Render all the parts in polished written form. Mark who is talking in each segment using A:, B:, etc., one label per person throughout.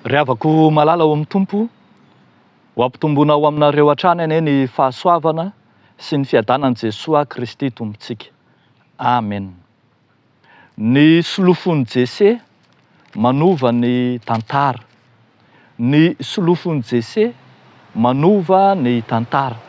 A: Riavako malala ao amin'ny tompo, ho ampitomboana ao aminareo hatrany ane ny fahasoavana sy ny fiadanan'i Jesosy Kristy tompontsika. Amen. Ny solofon'i Jesy manova ny tantara. Ny solofon'i Jesy manova ny tantara.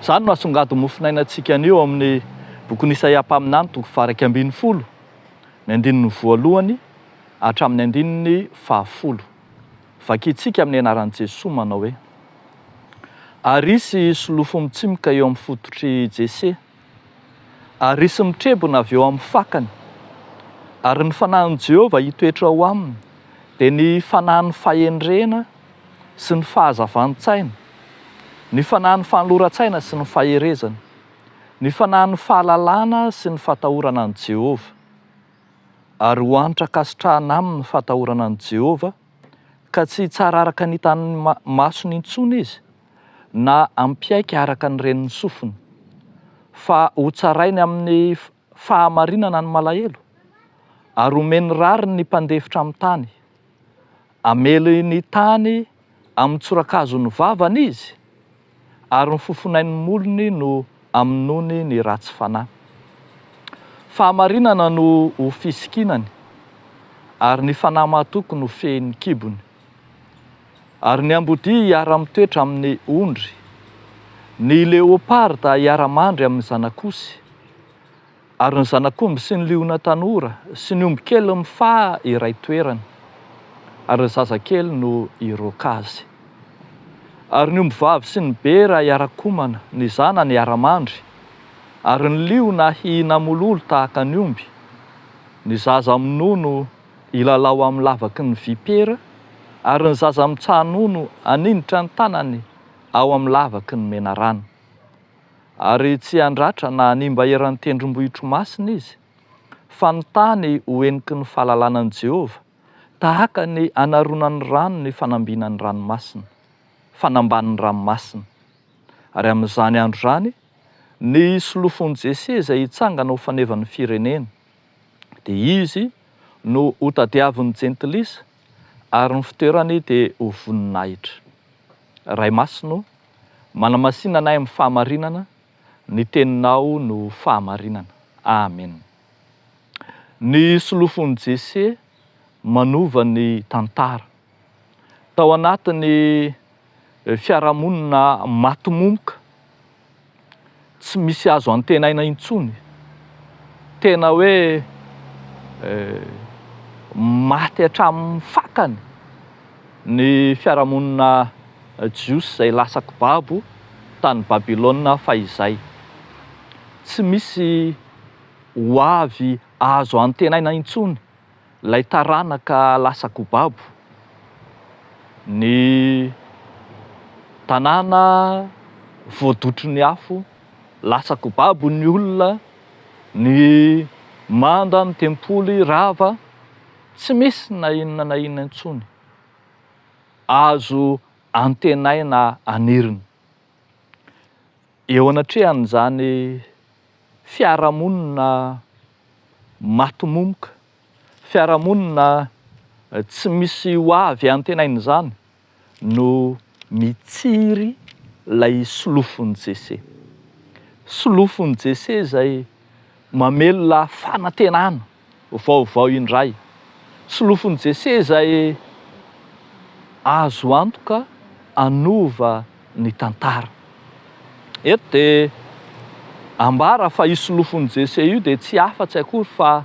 A: Izany no asongado mofinainantsika anio amin'ny bokin'ny Isaia mpaminany toko 2:12, ny 1:2 hatramin'ny 10:10. Vakitsika amin'ny anaran'i Jesosy manao hoe: arisy solofo mitsimoka eo amin'ny fototry Jesy, arisy mitrebona avy eo amin'ny fakany, ary ny fanahin'i Jehovah hitoetra ao aminy dia ny fanahin'ny fahendrena sy ny fahazavan-tsaina, ny fanahin'ny fanoloran-tsaina sy ny faherezana, ny fanahin'ny fahalalana sy ny fatahorana an'i Jehovah. Ary ho anitra kasitrahana aminy ny fatahorana an'i Jehovah, ka tsy tsara araka ny hitan'ny masony intsony izy, na ampiaiky araka ny reniny sofiny, fa ho tsarainy amin'ny fahamarinana ny malahelo, ary omeny rariny ny mpandefitra amin'ny tany. Amely ny tany amin'ny tsoran-kazon'ny vavany izy, ary ny fofonain'ny molony no aminony ny ratsy fanahy. Fahamarinana no ho fisikinany, ary ny fanahy mahatoky no fehin'ny kibony. Ary ny ambodia hiara-mitoetra amin'ny ondry, ny leoparda hiara-mandry amin'ny zanak'osy, ary ny zanak'omby sy ny liona tanora sy ny omby kely mifaha iray toerany, ary ny zazakely no hiroaka azy. Ary ny omby vavy sy ny bera hiara-komana, ny zanany hiara-mandry, ary ny liona hihina mololo tahaka ny omby, ny zaza minono hilalao amin'ny lavaky ny vipera, ary ny zaza mitsahanono aninitra ny tanany ao amin'ny lavaky ny menarana. Ary tsy handratra na hanimba eran'ny tendrombohitro masina izy, fa ny tany ho eniky ny fahalalànan'i Jehovah, tahaka ny anaronan'ny rano ny fanambinan'ny ranomasina, fanamban'ny ranomasina. Ary amin'izany andro zany, ny solofon'i Jesy izay hitsangana ho fanevan'ny firenena, dia izy no ho tadiavin'ny jentilisa, ary ny fitoerany dia ho voninahitra. Ray Masino, manamasinana anay amin'ny fahamarinana, ny teninao no fahamarinana. Amen. Ny solofon'i Jesy manova ny tantara. Tao anatin'ny fiarahamonina matimomoka, tsy misy azo antenaina intsony. Tena hoe maty hatramin'ny fakany ny fiarahamonina jiosy izay lasako babo tany Babilôna fahizay. Tsy misy ho avy azo antenaina intsony ilay taranaka lasako babo. Ny tanàna voadotry ny afo, lasako babo ny olona, ny manda, ny tempoly rava, tsy misy na inona intsony azo antenaina aniriny. Eo anatrehan'izany fiarahamonina matimomoka, fiarahamonina tsy misy ho avy antenaina izany, no mitsiry ilay solofon'i Jesy. Solofon'i Jesy izay mamelona fanantenana vaovao indray. Solofon'i Jesy izay azo antoka anova ny tantara. Eto dia ambara fa io solofon'i Jesy io dia tsy afa-tsy akory fa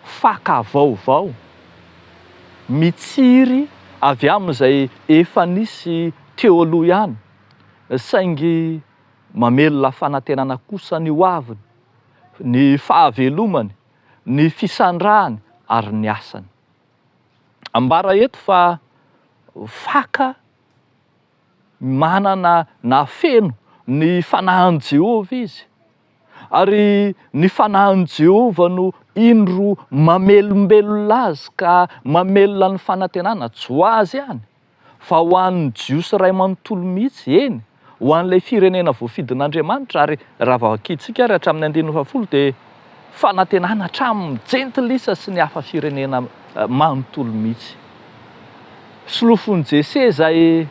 A: faka vaovao, mitsiry avy amin'izay efa nisy teo aloha ihany, saingy mamelona fanantenana kosa ny hoaviny, ny fahavelomany, ny fisandrahany ary ny asany. Ambara eto fa faka manana na feno ny fanahin'i Jehovah izy, ary ny fanahin'i Jehovah no indro mamelombelona azy ka mamelona ny fanantenana, tsy ho azy ihany fa ho an'ny jiosy ray manontolo mihitsy, eny ho an'ilay firenena voafidin'Andriamanitra. Ary raha vakitsika ary hatramin'ny 10:10 dia fanantenana hatramin'ny jentilisa sy ny hafa firenena manontolo mihitsy. solofony Jesse zay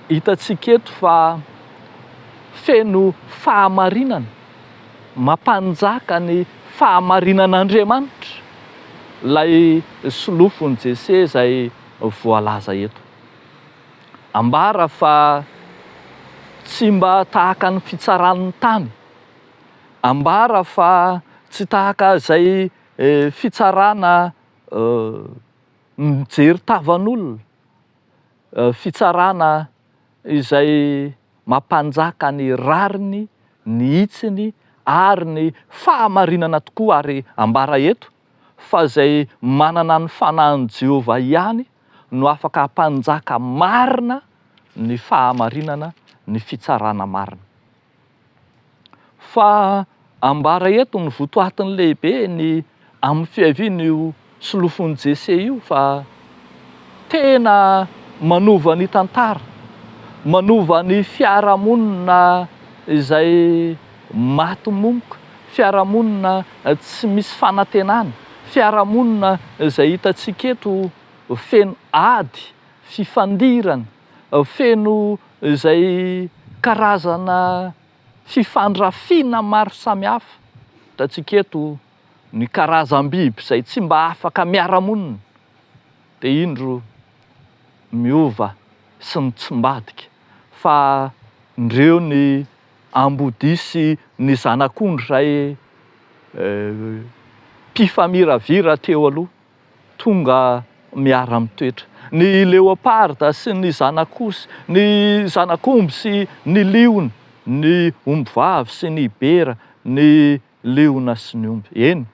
A: hitantsika eto fa feno fahamarinana, mampanjaka ny fahamarinan'Andriamanitra lay solofony Jesse zay voalaza eto. Ambara fa tsy mba tahaka ny fitsaran'ny tany, ambara fa tsy tahaka zay fitsarana mijery tavan'olona, fitsarana izay mampanjaka ny rariny, ny hitsiny ary ny fahamarinana tokoa. Ary ambara eto fa zay manana ny fanahin'i Jehovah ihany no afaka hampanjaka marina ny fahamarinana, ny fitsarana marina. Fa ambara eto ny votoatiny lehibe ny amin'ny fiavian'io solofony Jesse io fa tena manova ny tantara, manova ny fiarahamonina izay maty-momoka, fiarahamonina tsy misy fanantenana, fiarahamonina izay hitantsika eto feno ady, fifandirana, feno izay karazana fifandrafiana maro samihafa. Hitantsika eto ny karazam-biby izay tsy mba afaka miara-monina dia indro miova sy mitsombadika, fa ndreo ny ambodisy ny zanak'ondry izay mpifamiravira teo aloha tonga miara-mitoetra. Ny leoparda sy ny zanak'osy, ny zanak'omby sy ny liona, ny ombivavy sy ny bera, ny liona sy ny omby. Eny,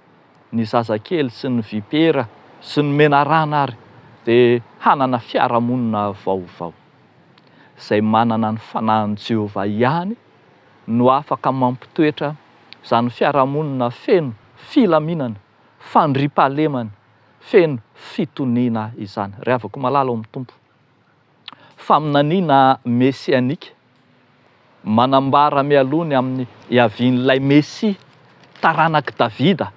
A: ny zazakely sy ny vipera sy ny menarana ary dia hanana fiarahamonina vaovao. Izay manana ny fanahin'i Jehovah ihany no afaka mampitoetra izany fiarahamonina feno filaminana, fandriampahalemana, feno fitoniana izany. Ravako malala amin'ny tompo. Faminaniana mesianika, manambara mialony amin'ny iavian'ilay Mesia, taranaka Davida,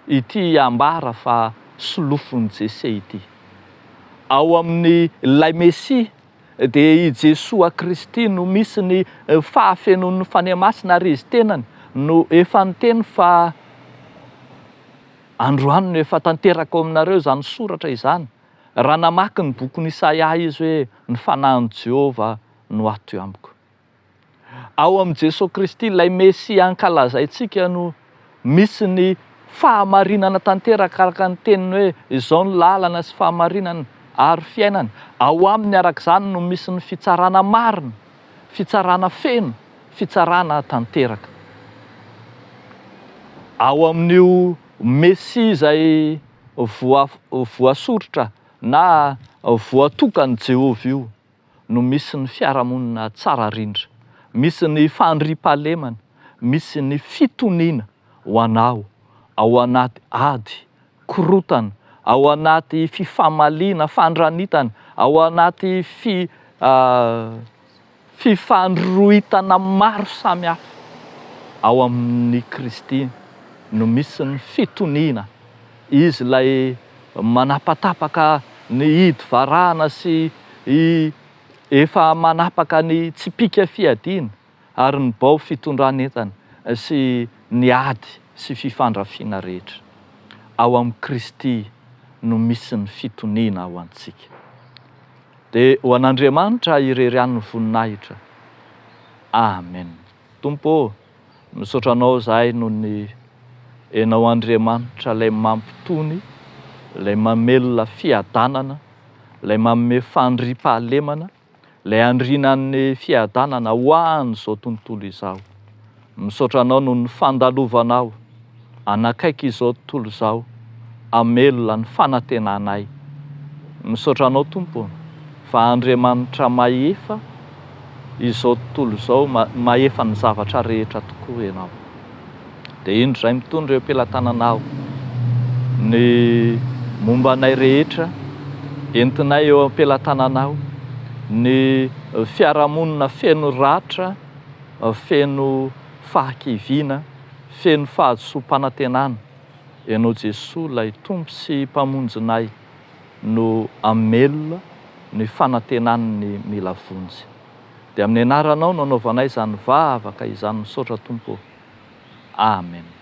A: ity ambara fa solofony Jesse ity. Ao amin'ny lay Mesia dia i Jesoa Kristy no misy ny fahafenon'ny faniamasina ary izy tenany no efa niteny fa androany no efa tanterako aminareo izany soratra izany. Raha namaky ny bokin'i Isaia izy hoe ny fanahin'i Jehovah no ato amiko. Ao amin'i Jesoa Kristy ilay Mesia ankalazaintsika no misy ny fahamarinana tanteraka araka ny teniny hoe izao ny lalana sy fahamarinana ary fiainana. Ao aminy araka izany no misy ny fitsarana marina, fitsarana feno, fitsarana tanteraka. Ao amin'io Mesia izay voasoritra na voatokan'i Jehovah io no misy ny fiarahamonina tsara rindra, misy ny fandriampahalemana, misy ny fitoniana ho anao ao anaty ady, korotana, ao anaty fifamaliana, fandranitana, ao anaty fifandroitana maro samihafa. Ao amin'ny Kristy no misy ny fitoniana. Izy lay manapatapaka ny hidy varahana sy efa manapaka ny tsipika fiadiana ary ny bao fitondranentana sy ny ady sy fifandrafiana rehetra. Ao amin'ny Kristy no misy ny fitoniana ho antsika. Dia ho an'Andriamanitra irery ihany ny voninahitra. Amen. Tompo, misaotra anao zahay noho ny enao Andriamanitra ilay mampitony, ilay mamelona fiadanana, ilay manome fandriampahalemana, ilay andrinan'ny fiadanana ho an'izao tontolo izao. Misaotra anao noho ny fandalovanao anakaiky izao tontolo izao, amelona ny fanantenanay. Misaotra anao Tompo fa Andriamanitra mahefa izao tontolo izao, mahefa ny zavatra rehetra tokoa ianao. Dia indro izay mitondra eo am-pelantananao ny mombanay rehetra, entinay eo am-pelantananao, ny fiarahamonina feno ratra, feno fahakiviana, feno fahazoam-panantenana. Ianao Jesoa ilay Tompo sy mpamonjinay no amelona ny fanantenany mila vonjy. Dia amin'ny anaranao no anaovanay izany vavaka izany misaotra Tompo. Amen.